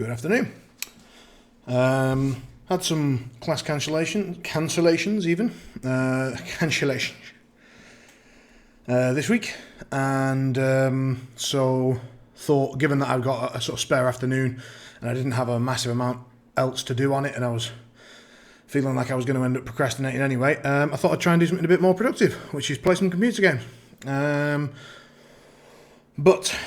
Good afternoon. Had some class cancellations even, cancellation this week, and so thought, given that I've got a sort of spare afternoon and I didn't have a massive amount else to do on it, and I was feeling like I was going to end up procrastinating anyway, I thought I'd try and do something a bit more productive, which is play some computer games. But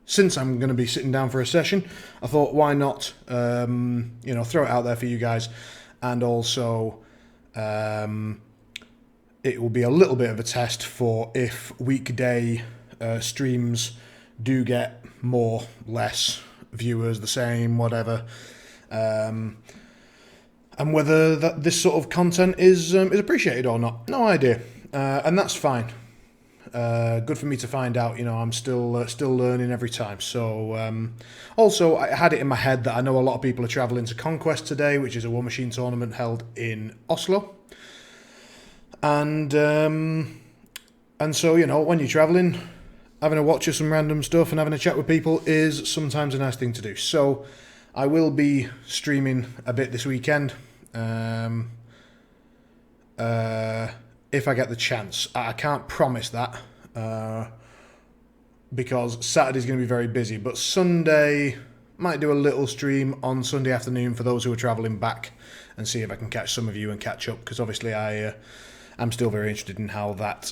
since I'm going to be sitting down for a session, I thought, why not, throw it out there for you guys, and also it will be a little bit of a test for if weekday streams do get more, less viewers, the same, whatever, and whether this sort of content is appreciated or not. No idea, and that's fine. Good for me to find out. I'm still learning every time. So also, I had it in my head that I know a lot of people are travelling to Conquest today, which is a War Machine tournament held in Oslo. And so, when you're travelling, having a watch of some random stuff and having a chat with people is sometimes a nice thing to do. So I will be streaming a bit this weekend. If I get the chance. I can't promise that because Saturday's going to be very busy, but Sunday might do a little stream on Sunday afternoon for those who are travelling back and see if I can catch some of you and catch up, because obviously I'm still very interested in how that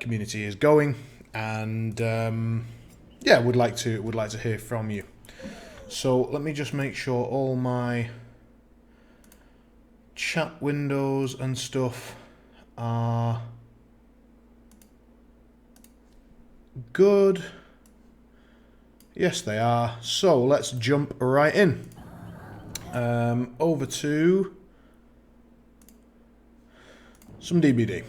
community is going, and would like to hear from you. So let me just make sure all my chat windows and stuff are good. Yes, they are. So let's jump right in. Over to some DbD.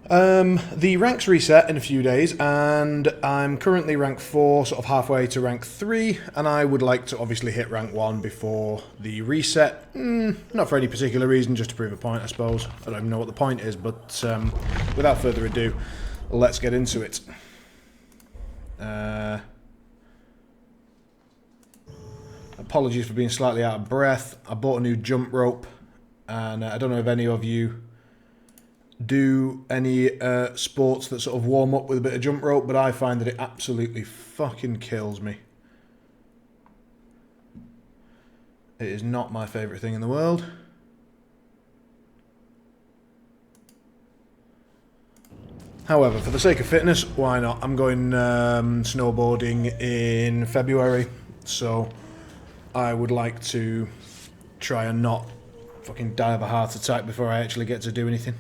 The ranks reset in a few days, and I'm currently rank 4, sort of halfway to rank 3, and I would like to obviously hit rank 1 before the reset. Not for any particular reason, just to prove a point, I suppose. I don't even know what the point is, but without further ado, let's get into it. Apologies for being slightly out of breath. I bought a new jump rope, and I don't know if any of you do any sports that sort of warm up with a bit of jump rope, but I find that it absolutely fucking kills me. It is not my favourite thing in the world. However, for the sake of fitness, why not? I'm going snowboarding in February, so I would like to try and not fucking die of a heart attack before I actually get to do anything.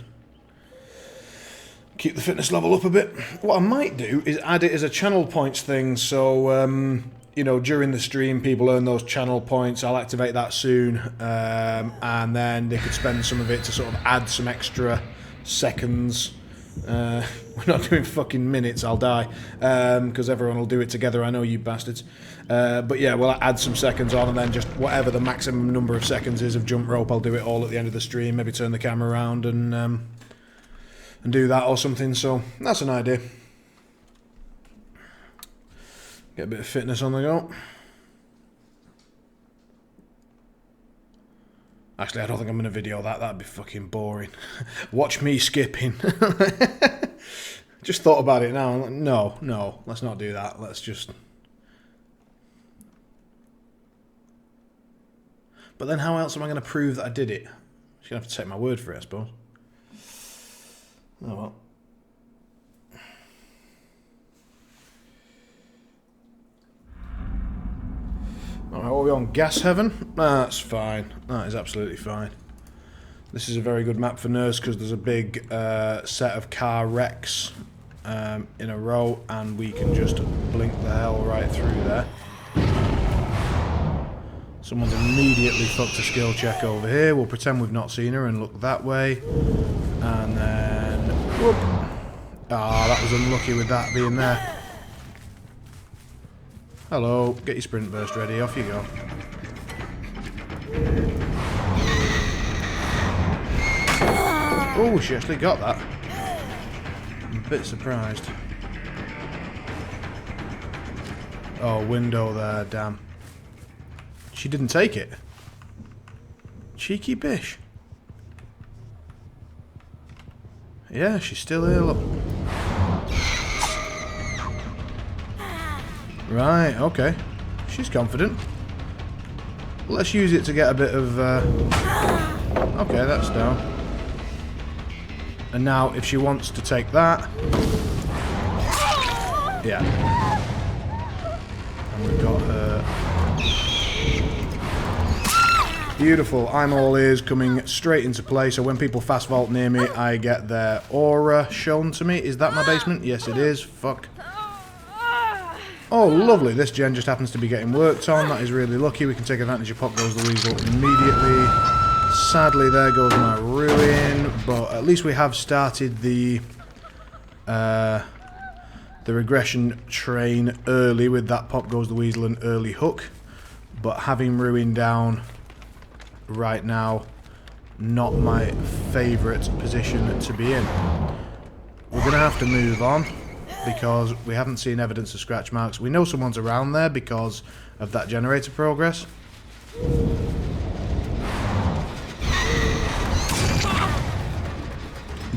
Keep the fitness level up a bit. What I might do is add it as a channel points thing, so during the stream people earn those channel points. I'll activate that soon, and then they could spend some of it to sort of add some extra seconds. We're not doing fucking minutes, I'll die, because everyone will do it together, I know, you bastards. But yeah, we'll add some seconds on, and then just whatever the maximum number of seconds is of jump rope, I'll do it all at the end of the stream, maybe turn the camera around and do that or something. So that's an idea. Get a bit of fitness on the go. Actually, I don't think I'm going to video that. That'd be fucking boring. Watch me skipping. Just thought about it now. No, let's not do that. Let's just... But then how else am I going to prove that I did it? Just going to have to take my word for it, I suppose. Oh well. Alright, are we on Gas Heaven? That's fine. That is absolutely fine. This is a very good map for nerds because there's a big set of car wrecks in a row, and we can just blink the hell right through there. Someone's immediately fucked a skill check over here. We'll pretend we've not seen her and look that way. And then... whoop. Ah, that was unlucky with that being there. Hello, get your sprint burst ready, off you go. Oh, she actually got that. I'm a bit surprised. Oh, window there, damn. She didn't take it. Cheeky bish. Yeah, she's still here, look. Right, okay. She's confident. Let's use it to get a bit of... Okay, that's down. And now, if she wants to take that... Yeah. And we've got her... Beautiful. I'm all ears, coming straight into play, so when people fast vault near me, I get their aura shown to me. Is that my basement? Yes, it is. Fuck. Oh, lovely. This gen just happens to be getting worked on. That is really lucky. We can take advantage of Pop Goes the Weasel immediately. Sadly, there goes my ruin, but at least we have started the regression train early with that Pop Goes the Weasel and early hook. But having ruin down right now, not my favourite position to be in. We're going to have to move on because we haven't seen evidence of scratch marks. We know someone's around there because of that generator progress.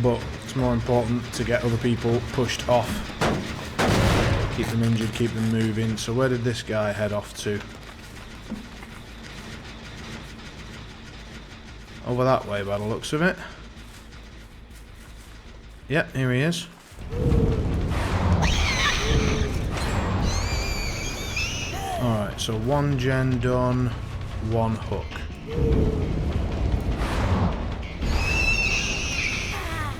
But it's more important to get other people pushed off. Keep them injured, keep them moving. So where did this guy head off to? Over that way by the looks of it. Yep, here he is. Alright, so one gen done, one hook.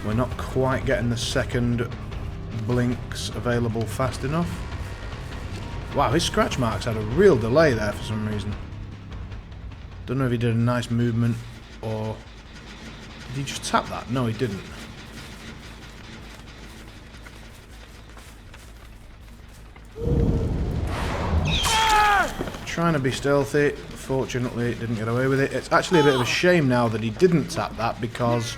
We're not quite getting the second blinks available fast enough. Wow, his scratch marks had a real delay there for some reason. Don't know if he did a nice movement or... Did he just tap that? No, he didn't. Trying to be stealthy. Fortunately, it didn't get away with it. It's actually a bit of a shame now that he didn't tap that because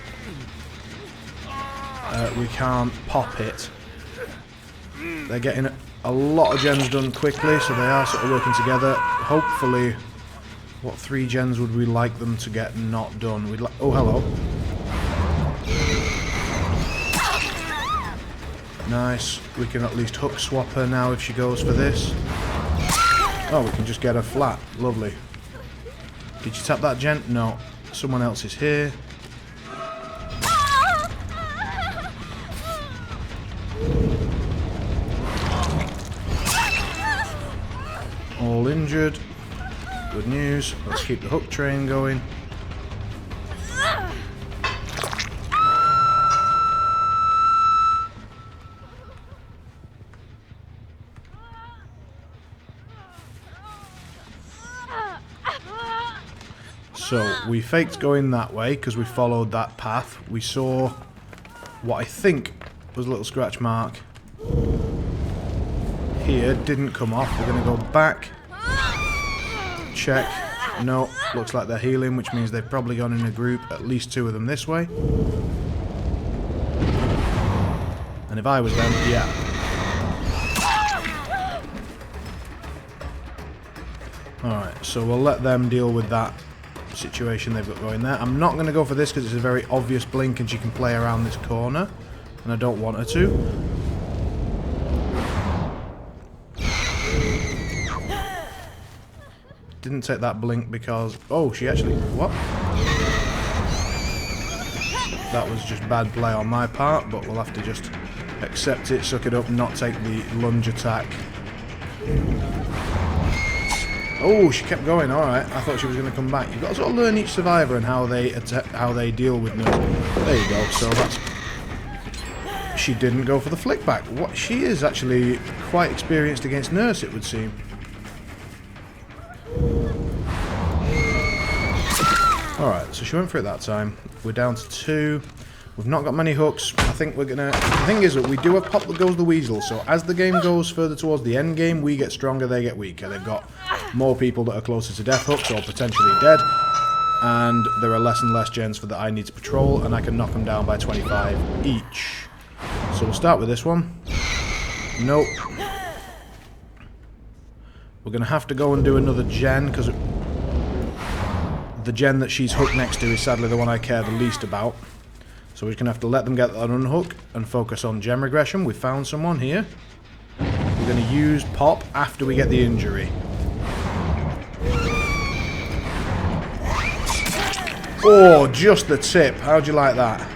we can't pop it. They're getting a lot of gens done quickly, so they are sort of working together. Hopefully, what 3 gens would we like them to get not done? We'd like... Oh, hello. Nice. We can at least hook swap her now if she goes for this. Oh, we can just get her flat. Lovely. Did you tap that gent? No. Someone else is here. All injured. Good news. Let's keep the hook train going. So, we faked going that way because we followed that path. We saw what I think was a little scratch mark here. Didn't come off. We're going to go back. Check. No. Looks like they're healing, which means they've probably gone in a group. At least 2 of them this way. And if I was them, yeah. Alright, so we'll let them deal with that situation they've got going there. I'm not going to go for this because it's a very obvious blink and she can play around this corner and I don't want her to. Didn't take that blink because... Oh, she actually... What? That was just bad play on my part, but we'll have to just accept it, suck it up, and not take the lunge attack. Oh, she kept going. Alright, I thought she was going to come back. You've got to sort of learn each survivor and how they deal with nurse. There you go. So that's... She didn't go for the flick back. What? She is actually quite experienced against nurse, it would seem. Alright, so she went for it that time. We're down to 2. We've not got many hooks. I think we're gonna... The thing is that we do have Pop That Goes the Weasel, so as the game goes further towards the end game, we get stronger, they get weaker. They've got more people that are closer to death hooks or potentially dead, and there are less and less gens for that I need to patrol, and I can knock them down by 25 each. So we'll start with this one. Nope. We're going to have to go and do another gen, because the gen that she's hooked next to is sadly the one I care the least about. So we're just going to have to let them get that unhook and focus on gem regression. We found someone here. We're going to use pop after we get the injury. Oh, just the tip. How'd you like that?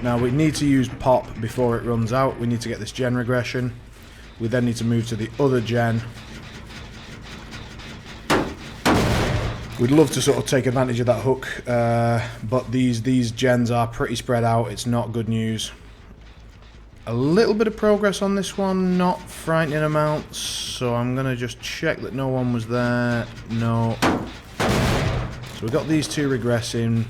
Now we need to use pop before it runs out. We need to get this gen regression. We then need to move to the other gen. We'd love to sort of take advantage of that hook, but these gens are pretty spread out. It's not good news. A little bit of progress on this one, not frightening amounts, so I'm going to just check that no one was there. No. So we've got these two regressing.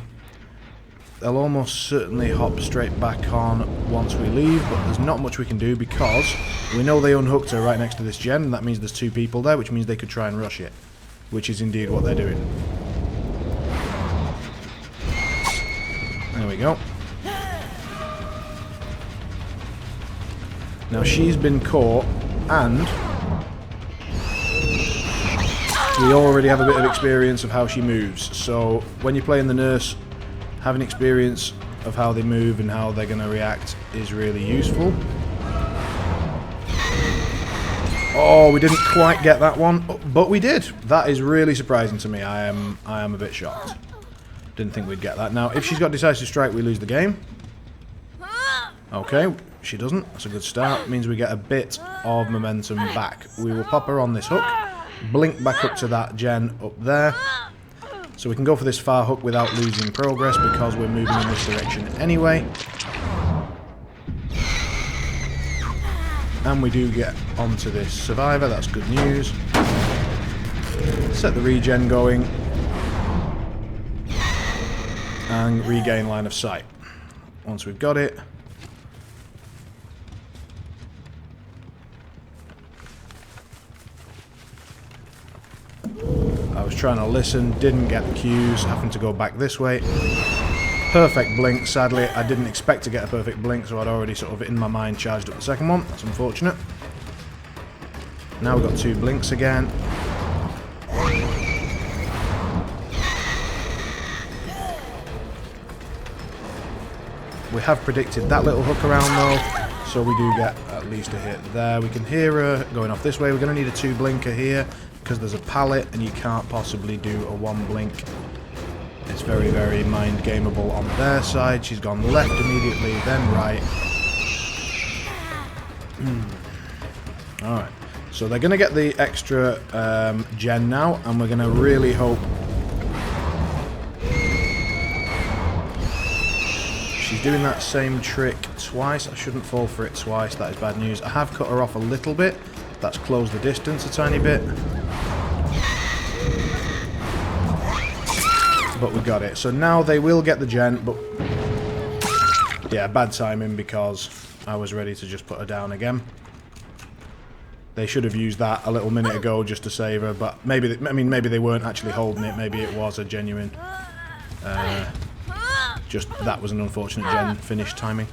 They'll almost certainly hop straight back on once we leave, but there's not much we can do because we know they unhooked her right next to this gen, and that means there's two people there, which means they could try and rush it, which is indeed what they're doing. There we go. Now she's been caught, and we already have a bit of experience of how she moves. So when you're playing the nurse, having experience of how they move and how they're going to react is really useful. Oh, we didn't quite get that one, but we did. That is really surprising to me. I am a bit shocked. Didn't think we'd get that. Now, if she's got decisive strike, we lose the game. Okay, she doesn't. That's a good start. It means we get a bit of momentum back. We will pop her on this hook, blink back up to that gen up there. So we can go for this far hook without losing progress because we're moving in this direction anyway. And we do get onto this survivor, that's good news. Set the regen going. And regain line of sight. Once we've got it. I was trying to listen, didn't get the cues, having to go back this way. Perfect blink, sadly. I didn't expect to get a perfect blink, so I'd already sort of in my mind charged up the second one. That's unfortunate. Now we've got two blinks again. We have predicted that little hook around though, so we do get at least a hit there. We can hear her going off this way. We're going to need a two blinker here because there's a pallet and you can't possibly do a one blink. It's very, very mind gameable on their side. She's gone left immediately, then right. Alright, so they're going to get the extra gen now, and we're going to really hope she's doing that same trick twice. I shouldn't fall for it twice, that is bad news. I have cut her off a little bit. That's closed the distance a tiny bit. But we got it. So now they will get the gen, but yeah, bad timing because I was ready to just put her down again. They should have used that a little minute ago just to save her, but maybe maybe they weren't actually holding it. Maybe it was a genuine. Just that was an unfortunate gen finish timing.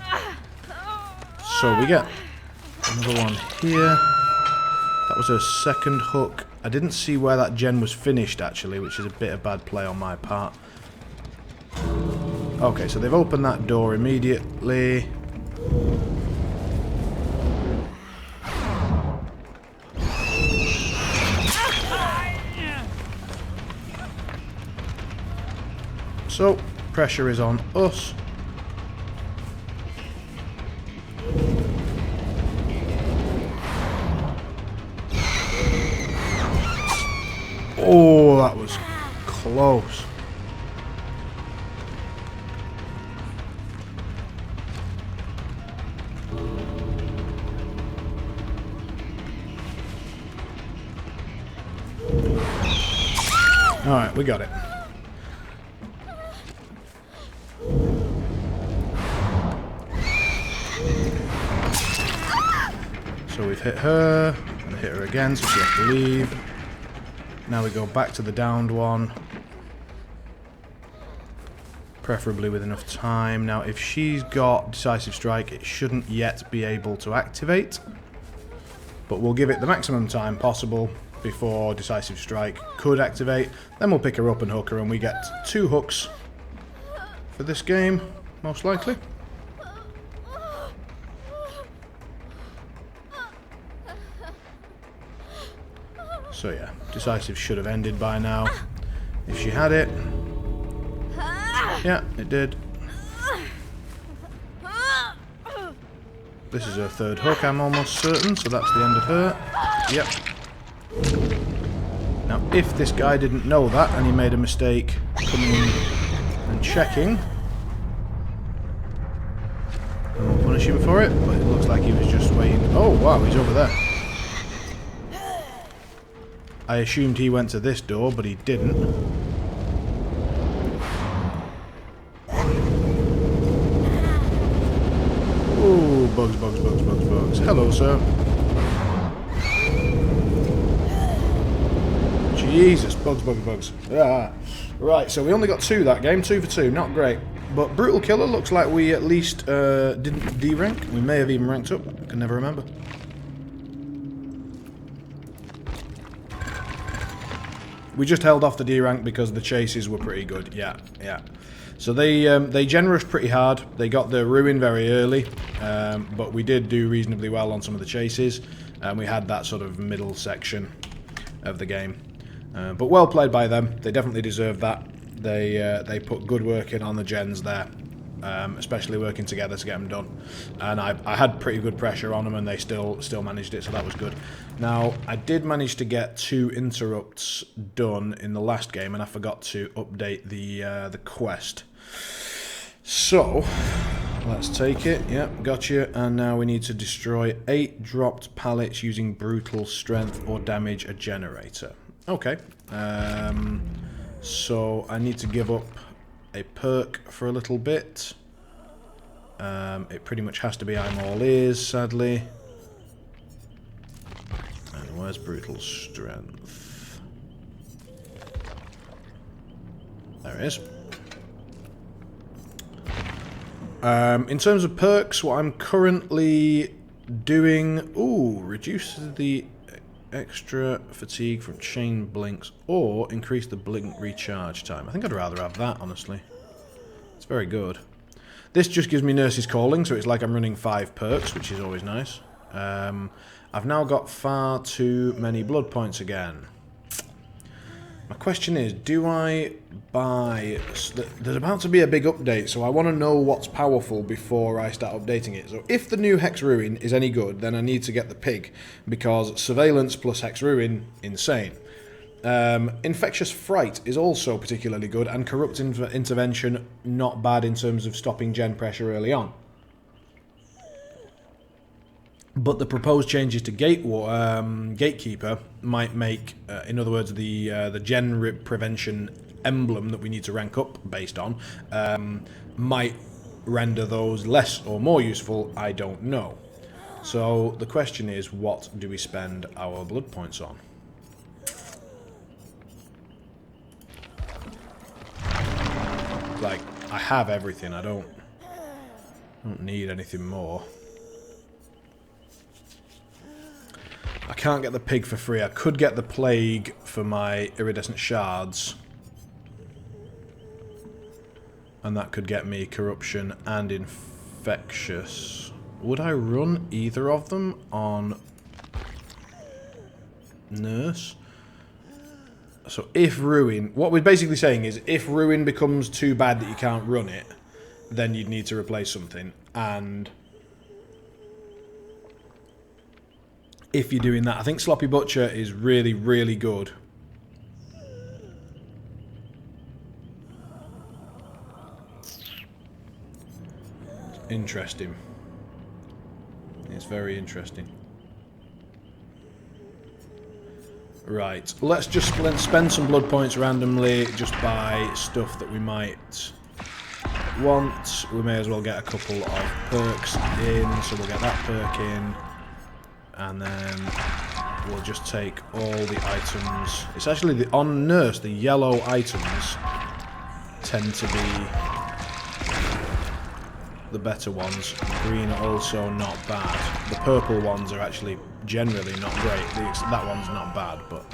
So we get another one here. That was her second hook. I didn't see where that gen was finished actually, which is a bit of bad play on my part. Okay, so they've opened that door immediately. So, pressure is on us. Oh, that was close. Alright, we got it. So we've hit her, and hit her again, so she has to leave. Now we go back to the downed one. Preferably with enough time. Now if she's got decisive strike, it shouldn't yet be able to activate. but we'll give it the maximum time possible before Decisive Strike could activate. Then we'll pick her up and hook her, and we get 2 hooks for this game, most likely. So yeah, Decisive should have ended by now if she had it. Yeah, it did. This is her 3rd hook, I'm almost certain, so that's the end of her. Yep. Now, if this guy didn't know that and he made a mistake coming and checking, I won't punish him for it, but it looks like he was just waiting. Oh, wow, he's over there. I assumed he went to this door, but he didn't. Ooh, bugs, bugs, bugs, bugs, bugs. Hello, sir. Jesus, bugs, bugs, bugs. Ah. Right, so we only got 2 that game. 2 for 2, not great. But Brutal Killer looks like we at least didn't D-rank. We may have even ranked up. I can never remember. We just held off the D-rank because the chases were pretty good. Yeah, yeah. So they gen-rushed pretty hard. They got the ruin very early, but we did do reasonably well on some of the chases, and we had that sort of middle section of the game. But well played by them. They definitely deserved that. They put good work in on the gens there, especially working together to get them done. And I had pretty good pressure on them, and they still managed it, so that was good. Now, I did manage to get 2 interrupts done in the last game, and I forgot to update the quest. So, let's take it. Yep, gotcha. And now we need to destroy 8 dropped pallets using brutal strength or damage a generator. Okay. So I need to give up a perk for a little bit. It pretty much has to be I'm all ears, sadly. And where's brutal strength? There it is. In terms of perks, what I'm currently doing... Ooh, reduce the extra fatigue from chain blinks or increase the blink recharge time. I think I'd rather have that, honestly. It's very good. This just gives me Nurse's Calling, so it's like I'm running 5 perks, which is always nice. I've now got far too many blood points again. My question is, do I buy... There's about to be a big update, so I want to know what's powerful before I start updating it. So if the new Hex Ruin is any good, then I need to get the pig, because Surveillance plus Hex Ruin, insane. Infectious Fright is also particularly good, and Corrupt Intervention, not bad in terms of stopping gen pressure early on. But the proposed changes to Gatekeeper might make, in other words, the gen rip prevention emblem that we need to rank up based on, might render those less or more useful, I don't know. So the question is, what do we spend our blood points on? Like, I have everything, I don't need anything more. I can't get the pig for free. I could get the plague for my iridescent shards. And that could get me corruption and infectious. Would I run either of them on Nurse? So if Ruin... What we're basically saying is, if Ruin becomes too bad that you can't run it, then you'd need to replace something. And... if you're doing that, I think Sloppy Butcher is really, really good. Interesting. It's very interesting. Right, let's spend some blood points randomly, just buy stuff that we might want. We may as well get a couple of perks in, so we'll get that perk in. And then we'll just take all the items. It's actually, on Nurse, the yellow items tend to be the better ones. Green also not bad. The purple ones are actually generally not great. That one's not bad, but...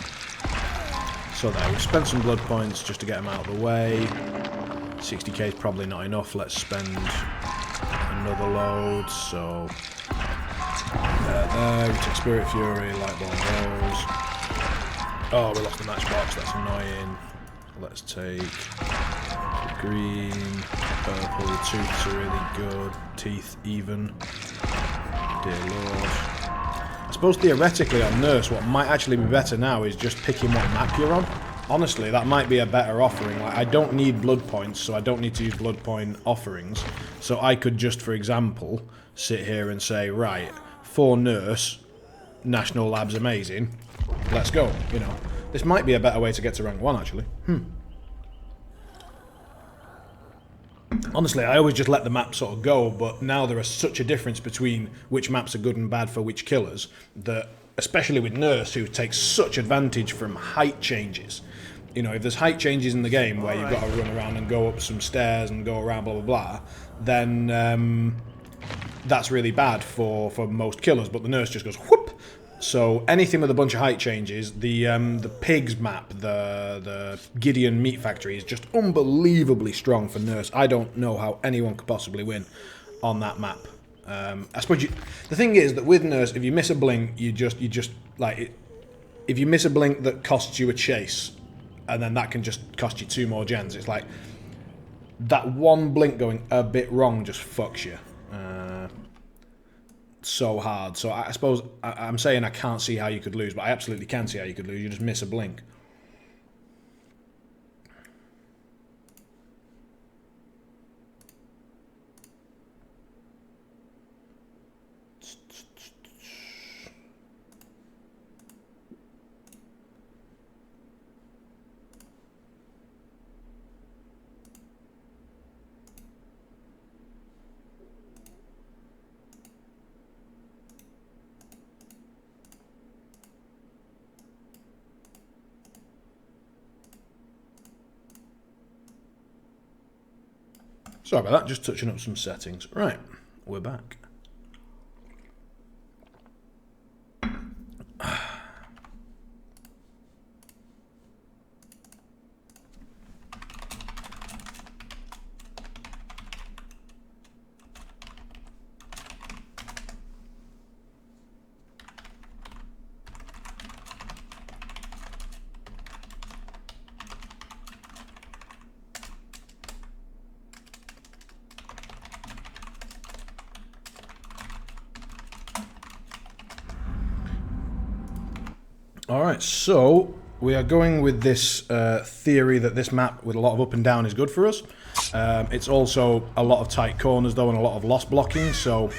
So there, we've spent some blood points just to get them out of the way. 60k is probably not enough. Let's spend another load, so... There, we take Spirit Fury, Lightball goes. Oh, we lost the matchbox, that's annoying. Let's take green, purple, the tooths are really good, teeth even. Dear Lord. I suppose theoretically on Nurse, what might actually be better now is just picking what map you're on. Honestly, that might be a better offering. Like, I don't need blood points, so I don't need to use blood point offerings. So I could just, for example, sit here and say, right, for Nurse, National Lab's amazing. Let's go, you know. This might be a better way to get to rank 1, actually. Honestly, I always just let the map sort of go, but now there is such a difference between which maps are good and bad for which killers, that, especially with Nurse, who takes such advantage from height changes. You know, if there's height changes in the game where you've got to run around and go up some stairs and go around blah blah blah, then that's really bad for most killers, but the Nurse just goes whoop. So anything with a bunch of height changes, the pigs map, the Gideon Meat Factory is just unbelievably strong for Nurse. I don't know how anyone could possibly win on that map. I suppose the thing is that with Nurse, if you miss a blink, you just like if you miss a blink that costs you a chase, and then that can just cost you 2 more gens. It's like that one blink going a bit wrong just fucks you. So hard. So I suppose I'm saying I can't see how you could lose, but I absolutely can see how you could lose. You just miss a blink. Sorry about that, just touching up some settings. Right, we're back. Alright, so we are going with this theory that this map with a lot of up and down is good for us. It's also a lot of tight corners though and a lot of lost blocking, so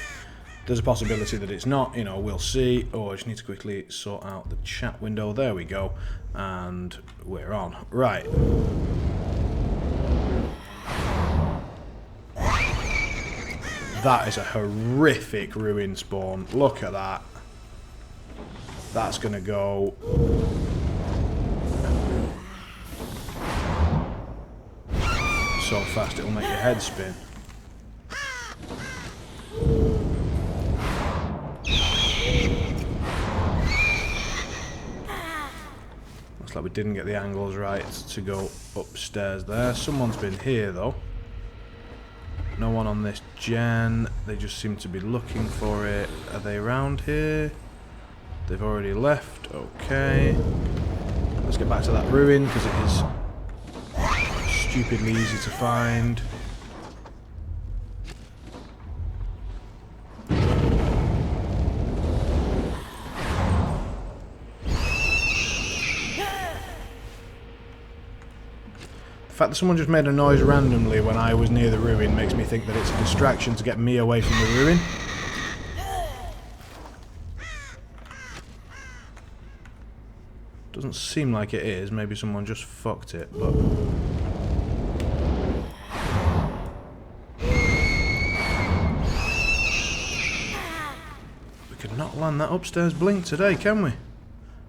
there's a possibility that it's not, you know, we'll see. Oh, I just need to quickly sort out the chat window. There we go. And we're on. Right. That is a horrific ruin spawn. Look at that. That's gonna go so fast it'll make your head spin. Looks like we didn't get the angles right to go upstairs there. Someone's been here though. No one on this gen. They just seem to be looking for it. Are they around here? They've already left. Okay. Let's get back to that ruin because it is stupidly easy to find. The fact that someone just made a noise randomly when I was near the ruin makes me think that it's a distraction to get me away from the ruin. Doesn't seem like it is. Maybe someone just fucked it, but... We could not land that upstairs blink today, can we?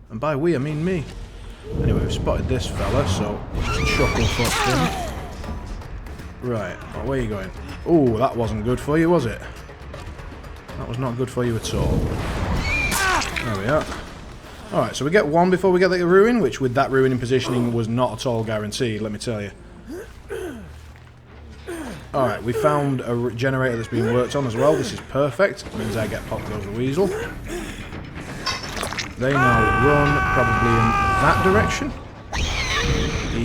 And by we, I mean me. Anyway, we've spotted this fella, so just chuckle fucked him. Right, well, where are you going? Oh, that wasn't good for you, was it? That was not good for you at all. There we are. Alright, so we get one before we get the ruin, which with that ruin in positioning was not at all guaranteed, let me tell you. Alright, we found a generator that's being worked on as well. This is perfect. It means I get Pop Goes the Weasel. They now run probably in that direction.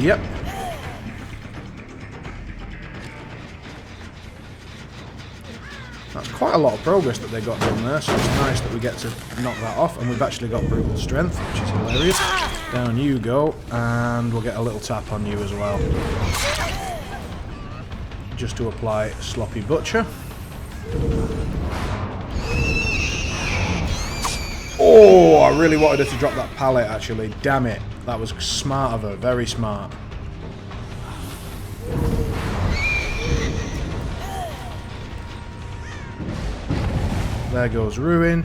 Yep. That's quite a lot of progress that they got done there, so it's nice that we get to knock that off, and we've actually got brutal strength, which is hilarious. Down you go, and we'll get a little tap on you as well. Just to apply Sloppy Butcher. Oh, I really wanted her to drop that pallet, actually. Damn it. That was smart of her. Very smart. There goes Ruin.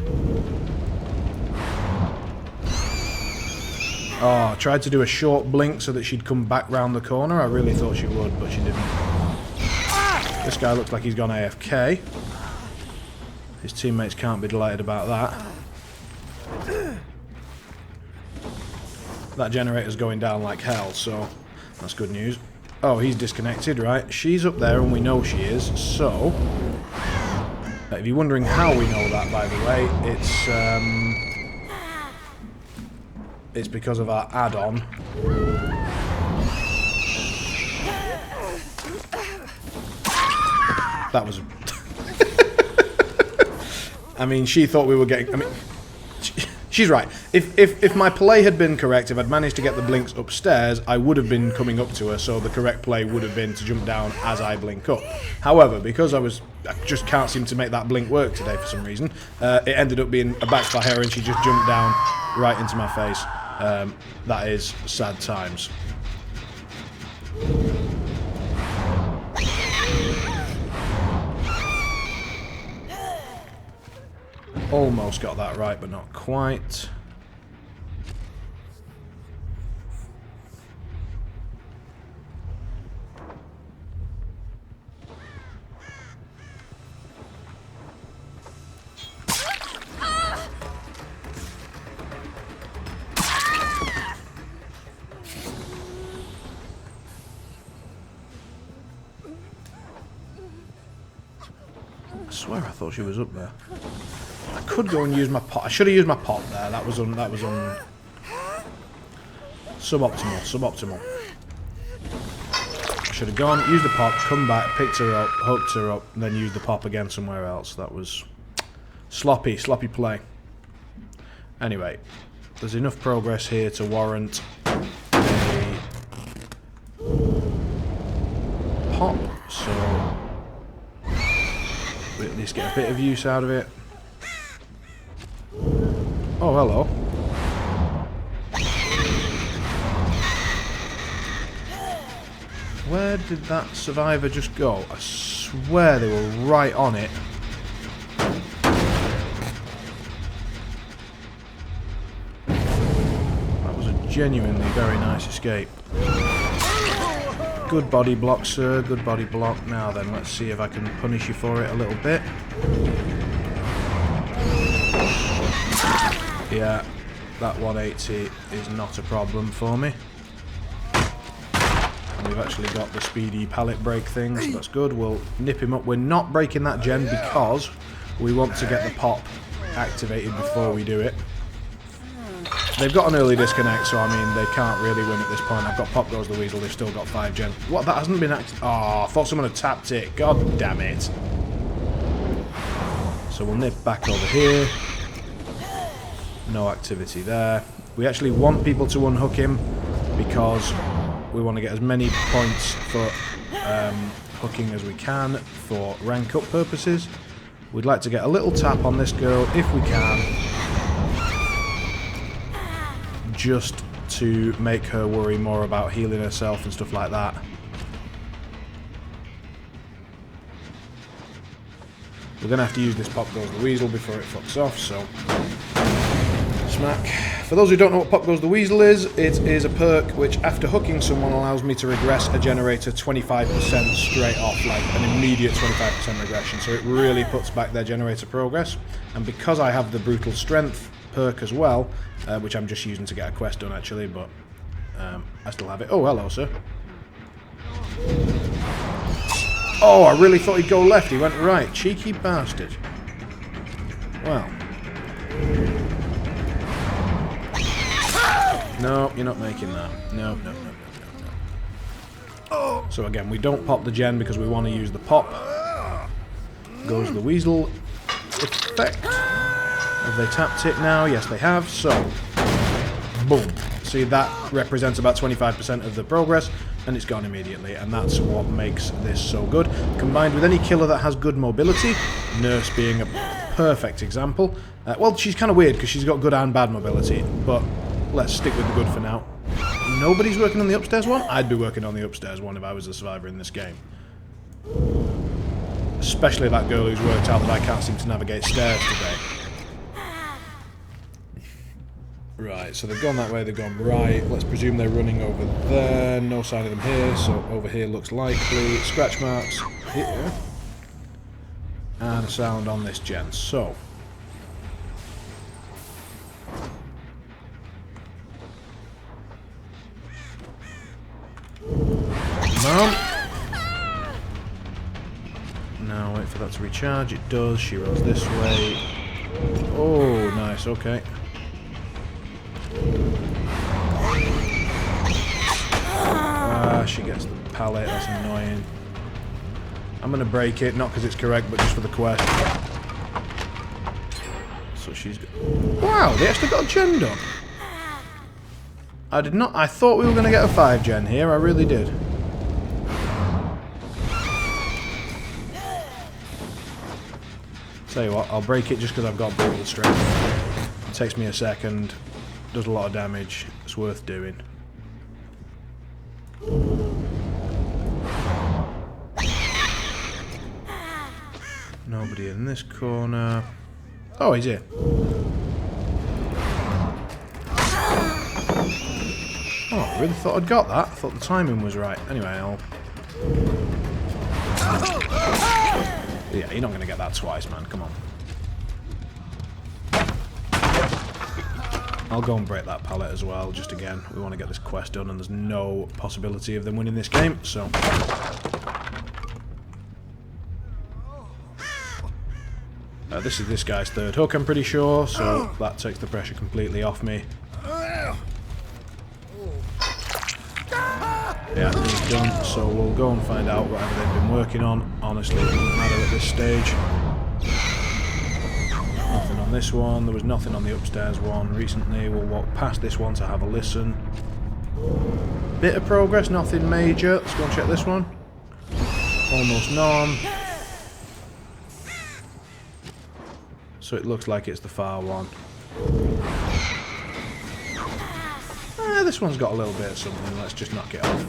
Oh, I tried to do a short blink so that she'd come back round the corner. I really thought she would, but she didn't. This guy looks like he's gone AFK. His teammates can't be delighted about that. That generator's going down like hell, so that's good news. Oh, he's disconnected, right? She's up there and we know she is, so... if you're wondering how we know that, by the way, it's because of our add-on. That was... I mean, she thought we were getting... I mean, she's right. If my play had been correct, if I'd managed to get the blinks upstairs, I would have been coming up to her, so the correct play would have been to jump down as I blink up. However, because I just can't seem to make that blink work today for some reason, it ended up being a backfire and she just jumped down right into my face. That is sad times. Almost got that right, but not quite. I swear I thought she was up there. I could go and use my pot. I should have used my pot there. That was suboptimal. Suboptimal. I should have gone, used the pop, come back, picked her up, hooked her up, and then used the pop again somewhere else. That was sloppy play. Anyway, there's enough progress here to warrant a pop, so we at least get a bit of use out of it. Oh, hello. Where did that survivor just go? I swear they were right on it. That was a genuinely very nice escape. Good body block, sir. Good body block. Now then, let's see if I can punish you for it a little bit. Yeah, that 180 is not a problem for me. And we've actually got the speedy pallet break thing, so that's good. We'll nip him up. We're not breaking that gen because we want to get the pop activated before we do it. They've got an early disconnect, so I mean, they can't really win at this point. I've got Pop Goes the Weasel, they've still got 5 gen. What, that hasn't been activated? Oh, I thought someone had tapped it. God damn it. So we'll nip back over here. No activity there. We actually want people to unhook him because we want to get as many points for hooking as we can for rank up purposes. We'd like to get a little tap on this girl if we can, just to make her worry more about healing herself and stuff like that. We're going to have to use this Pop Goes the Weasel before it fucks off, so smack. For those who don't know what Pop Goes the Weasel is, it is a perk which, after hooking someone, allows me to regress a generator 25% straight off, like an immediate 25% regression. So it really puts back their generator progress. And because I have the Brutal Strength perk as well, which I'm just using to get a quest done actually, but I still have it. Oh, hello, sir. Oh, I really thought he'd go left. He went right. Cheeky bastard. Well. No, you're not making that. No. So again, we don't pop the gen because we want to use the pop. Goes the weasel effect. Have they tapped it now? Yes, they have. So, boom. See, that represents about 25% of the progress, and it's gone immediately, and that's what makes this so good. Combined with any killer that has good mobility, Nurse being a perfect example. Well, she's kind of weird because she's got good and bad mobility, but let's stick with the good for now. Nobody's working on the upstairs one? I'd be working on the upstairs one if I was a survivor in this game. Especially that girl who's worked out that I can't seem to navigate stairs today. Right, so they've gone that way, they've gone right. Let's presume they're running over there. No sign of them here, so over here looks likely. Scratch marks here. And a sound on this gen. So. No. Now wait for that to recharge. It does. She runs this way. Oh, nice, okay. She gets the pallet, that's annoying. I'm going to break it, not because it's correct, but just for the quest. So she's... Wow, they actually got a gen done. I did not... I thought we were going to get a 5 gen here, I really did. Tell you what, I'll break it just because I've got brutal strength. It takes me a second, does a lot of damage, it's worth doing. Nobody in this corner. Oh, he's here. Oh, I really thought I'd got that. I thought the timing was right. Anyway, I'll... Yeah, you're not going to get that twice, man. Come on. I'll go and break that pallet as well, just again. We want to get this quest done, and there's no possibility of them winning this game, so... this is this guy's third hook, I'm pretty sure, so that takes the pressure completely off me. Yeah, he's done, so we'll go and find out whatever they've been working on. Honestly, it doesn't matter at this stage. Nothing on this one, there was nothing on the upstairs one recently. We'll walk past this one to have a listen. Bit of progress, nothing major. Let's go and check this one. Almost none. So it looks like it's the far one. This one's got a little bit of something. Let's just knock it off.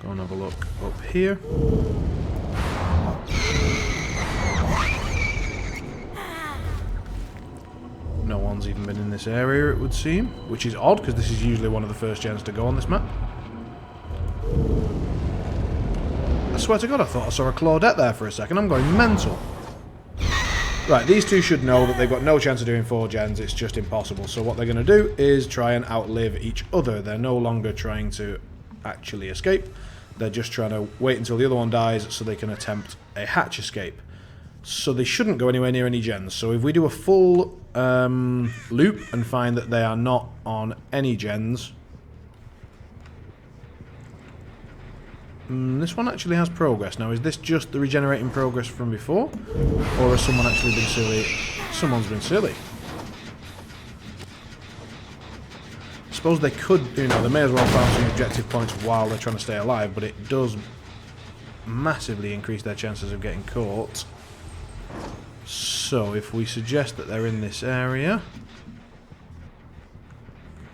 Go and have a look up here. No one's even been in this area, it would seem, which is odd because this is usually one of the first gens to go on this map. I swear to God, I thought I saw a Claudette there for a second. I'm going mental. Right, these two should know that they've got no chance of doing 4 gens. It's just impossible. So what they're going to do is try and outlive each other. They're no longer trying to actually escape. They're just trying to wait until the other one dies so they can attempt a hatch escape. So they shouldn't go anywhere near any gens. So if we do a full loop and find that they are not on any gens... this one actually has progress. Now, is this just the regenerating progress from before? Or has someone actually been silly? Someone's been silly. I suppose they could, you know, they may as well farm some objective points while they're trying to stay alive, but it does massively increase their chances of getting caught. So, if we suggest that they're in this area,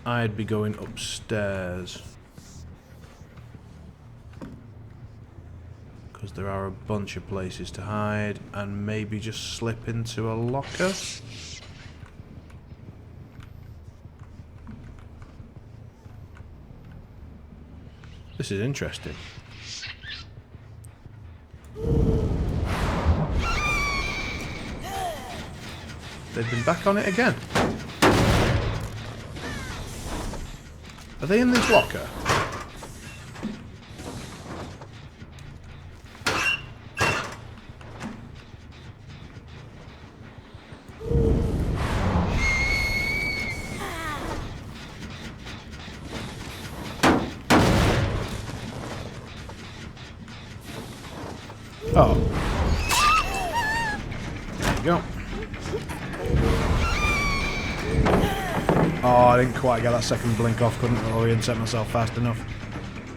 I'd be going upstairs. there are a bunch of places to hide, and maybe just slip into a locker. This is interesting. They've been back on it again. Are they in this locker? Oh. There you go. Oh, I didn't quite get that second blink off, couldn't orientate myself fast enough.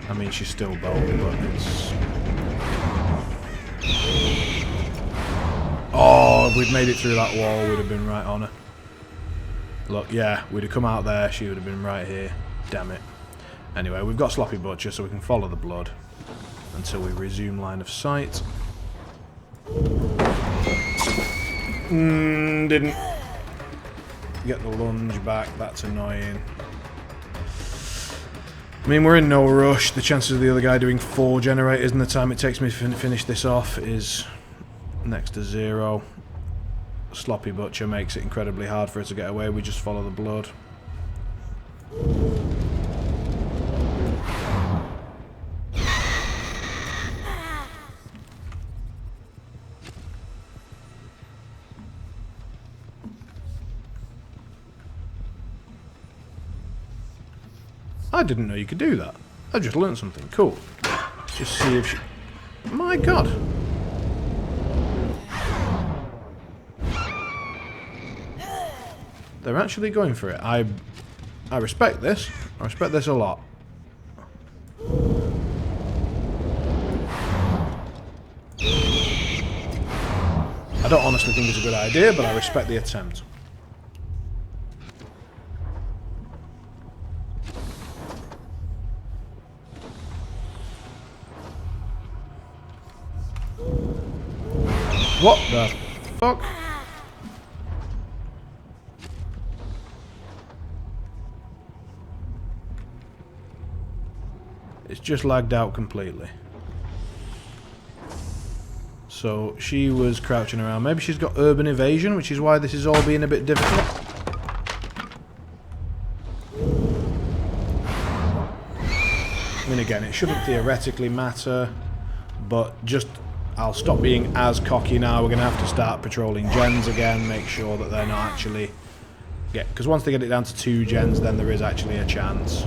I mean, she's still bold, but it's... Oh, if we'd made it through that wall, we'd have been right on her. Look, yeah, we'd have come out there, she would have been right here. Damn it. Anyway, we've got Sloppy Butcher, so we can follow the blood until we resume line of sight. Didn't get the lunge back, that's annoying. I mean, we're in no rush. The chances of the other guy doing 4 generators and the time it takes me to finish this off is next to 0. Sloppy Butcher makes it incredibly hard for her to get away. We just follow the blood. I didn't know you could do that. I just learned something cool. Just see if she... My god! They're actually going for it. I respect this. I respect this a lot. I don't honestly think it's a good idea, but I respect the attempt. What the fuck? It's just lagged out completely. So she was crouching around. Maybe she's got urban evasion, which is why this is all being a bit difficult. I mean, again, it shouldn't theoretically matter, but just... I'll stop being as cocky now. We're going to have to start patrolling gens again, make sure that they're not actually... Because once they get it down to 2 gens, then there is actually a chance.